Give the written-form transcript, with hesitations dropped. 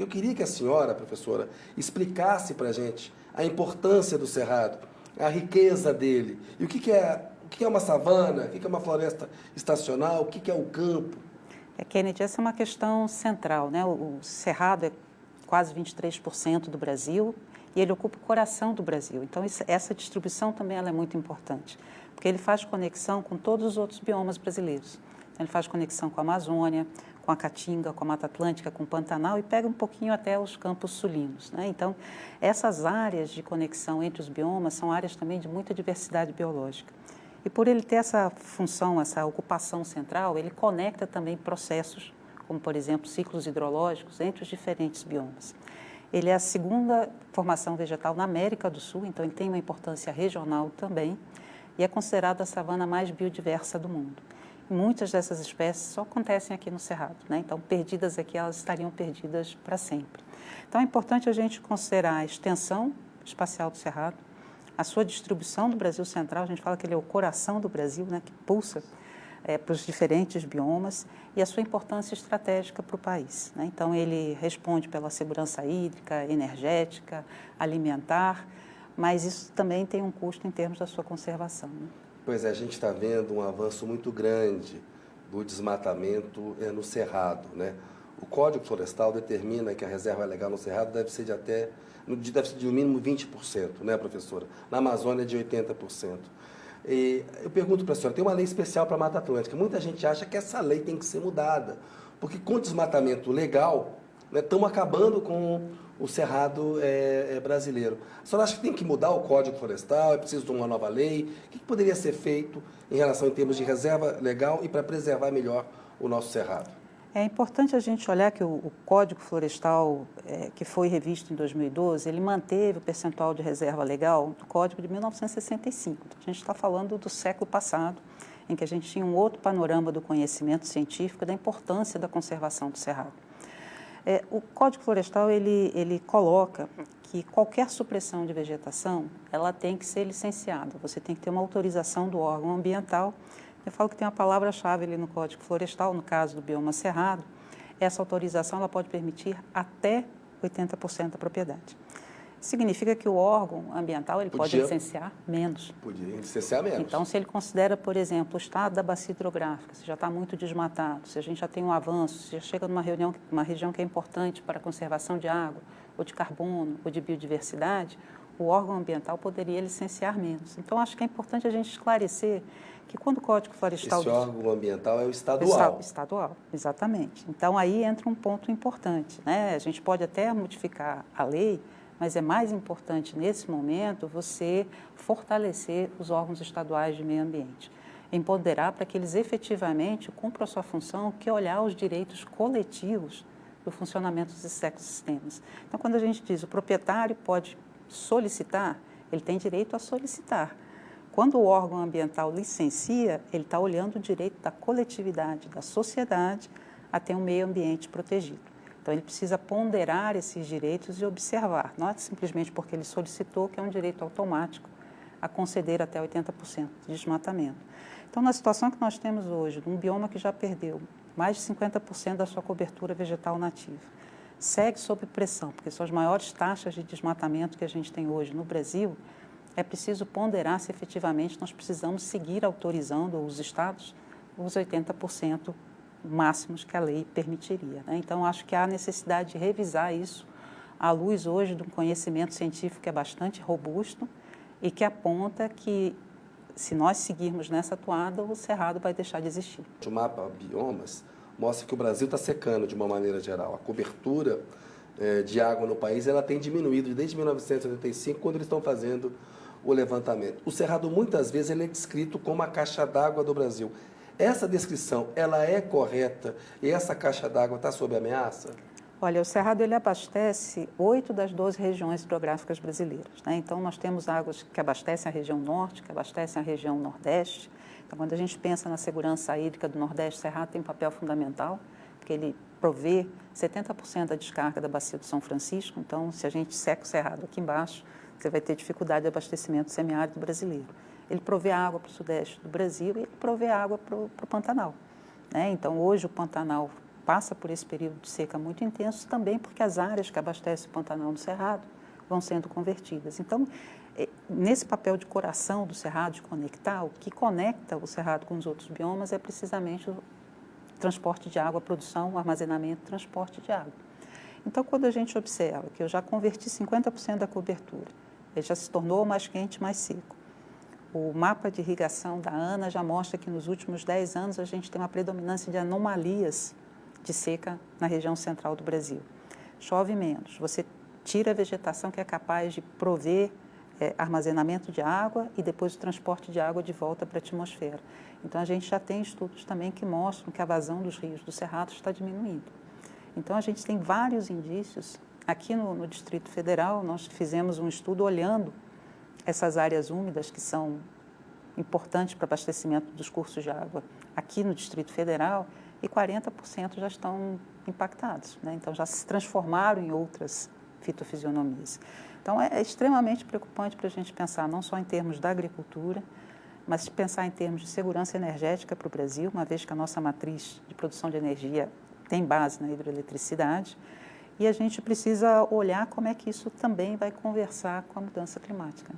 Eu queria que a senhora, professora, explicasse para a gente a importância do cerrado, a riqueza dele, e o que é uma savana, o que é uma floresta estacional, o que é o campo. Kennedy, essa é uma questão central, né? O Cerrado é quase 23% do Brasil e ele ocupa o coração do Brasil. Então, essa distribuição também ela é muito importante, porque ele faz conexão com todos os outros biomas brasileiros. Então, ele faz conexão com a Amazônia, com a Caatinga, com a Mata Atlântica, com o Pantanal e pega um pouquinho até os campos sulinos, né? Então, essas áreas de conexão entre os biomas são áreas também de muita diversidade biológica. E por ele ter essa função, essa ocupação central, ele conecta também processos, como, por exemplo, ciclos hidrológicos entre os diferentes biomas. Ele é a segunda formação vegetal na América do Sul, então ele tem uma importância regional também, e é considerado a savana mais biodiversa do mundo. Muitas dessas espécies só acontecem aqui no Cerrado, né? Então, perdidas aqui, elas estariam perdidas para sempre. Então, é importante a gente considerar a extensão espacial do Cerrado, a sua distribuição do Brasil Central, a gente fala que ele é o coração do Brasil, né, que pulsa para os diferentes biomas, e a sua importância estratégica para o país, né? Então, ele responde pela segurança hídrica, energética, alimentar, mas isso também tem um custo em termos da sua conservação, né? Pois é, a gente está vendo um avanço muito grande do desmatamento no Cerrado, né? O Código Florestal determina que a reserva legal no Cerrado deve ser de no mínimo 20%, né, professora? Na Amazônia, de 80%. E eu pergunto para a senhora, tem uma lei especial para a Mata Atlântica. Muita gente acha que essa lei tem que ser mudada, porque com o desmatamento legal, né, estamos acabando com o Cerrado brasileiro. A senhora acha que tem que mudar o Código Florestal, é preciso de uma nova lei? O que poderia ser feito em relação em termos de reserva legal e para preservar melhor o nosso Cerrado? É importante a gente olhar que o Código Florestal, que foi revisto em 2012, ele manteve o percentual de reserva legal do Código de 1965. Então, a gente está falando do século passado, em que a gente tinha um outro panorama do conhecimento científico da importância da conservação do Cerrado. O Código Florestal, ele coloca que qualquer supressão de vegetação, ela tem que ser licenciada. Você tem que ter uma autorização do órgão ambiental. Eu falo que tem uma palavra-chave ali no Código Florestal, no caso do bioma cerrado. Essa autorização ela pode permitir até 80% da propriedade. Significa que o órgão ambiental ele pode licenciar menos. Podia licenciar menos. Então, se ele considera, por exemplo, o estado da bacia hidrográfica, se já está muito desmatado, se a gente já tem um avanço, se já chega numa região que é importante para a conservação de água, ou de carbono, ou de biodiversidade, o órgão ambiental poderia licenciar menos. Então, acho que é importante a gente esclarecer que quando o Código Florestal... Esse órgão ambiental é o estadual. Estadual, exatamente. Então, aí entra um ponto importante, né? A gente pode até modificar a lei, mas é mais importante, nesse momento, você fortalecer os órgãos estaduais de meio ambiente, empoderar para que eles efetivamente cumpram a sua função, que é olhar os direitos coletivos do funcionamento dos ecossistemas. Então, quando a gente diz o proprietário pode solicitar, ele tem direito a solicitar. Quando o órgão ambiental licencia, ele está olhando o direito da coletividade, da sociedade, a ter um meio ambiente protegido. Então, ele precisa ponderar esses direitos e observar, não é simplesmente porque ele solicitou, que é um direito automático a conceder até 80% de desmatamento. Então, na situação que nós temos hoje, um bioma que já perdeu mais de 50% da sua cobertura vegetal nativa, segue sob pressão, porque são as maiores taxas de desmatamento que a gente tem hoje no Brasil, é preciso ponderar se efetivamente nós precisamos seguir autorizando os estados os 80% máximos que a lei permitiria, né? Então, acho que há necessidade de revisar isso à luz hoje de um conhecimento científico que é bastante robusto e que aponta que, se nós seguirmos nessa toada, o Cerrado vai deixar de existir. O mapa Biomas mostra que o Brasil está secando de uma maneira geral. A cobertura de água no país ela tem diminuído desde 1985, quando eles estão fazendo o levantamento. O Cerrado, muitas vezes, ele é descrito como a caixa d'água do Brasil. Essa descrição, ela é correta e essa caixa d'água está sob ameaça? Olha, o Cerrado ele abastece 8 das 12 regiões hidrográficas brasileiras, né? Então, nós temos águas que abastecem a região norte, que abastecem a região nordeste. Então, quando a gente pensa na segurança hídrica do Nordeste, o Cerrado tem um papel fundamental, porque ele provê 70% da descarga da bacia do São Francisco. Então, se a gente seca o Cerrado aqui embaixo, você vai ter dificuldade de abastecimento semiárido brasileiro. Ele provê água para o sudeste do Brasil e ele provê água para o Pantanal, né? Então, hoje o Pantanal passa por esse período de seca muito intenso, também porque as áreas que abastecem o Pantanal no Cerrado vão sendo convertidas. Então, nesse papel de coração do Cerrado, de conectar, o que conecta o Cerrado com os outros biomas é precisamente o transporte de água, a produção, o armazenamento e transporte de água. Então, quando a gente observa que eu já converti 50% da cobertura, ele já se tornou mais quente, mais seco. O mapa de irrigação da ANA já mostra que nos últimos 10 anos a gente tem uma predominância de anomalias de seca na região central do Brasil. Chove menos, você tira a vegetação que é capaz de prover armazenamento de água e depois o transporte de água de volta para a atmosfera. Então, a gente já tem estudos também que mostram que a vazão dos rios do Cerrado está diminuindo. Então, a gente tem vários indícios. Aqui no Distrito Federal, nós fizemos um estudo olhando essas áreas úmidas que são importantes para o abastecimento dos cursos de água aqui no Distrito Federal e 40% já estão impactados, né? Então, já se transformaram em outras fitofisionomias. Então, é extremamente preocupante para a gente pensar não só em termos da agricultura, mas pensar em termos de segurança energética para o Brasil, uma vez que a nossa matriz de produção de energia tem base na hidroeletricidade, e a gente precisa olhar como é que isso também vai conversar com a mudança climática.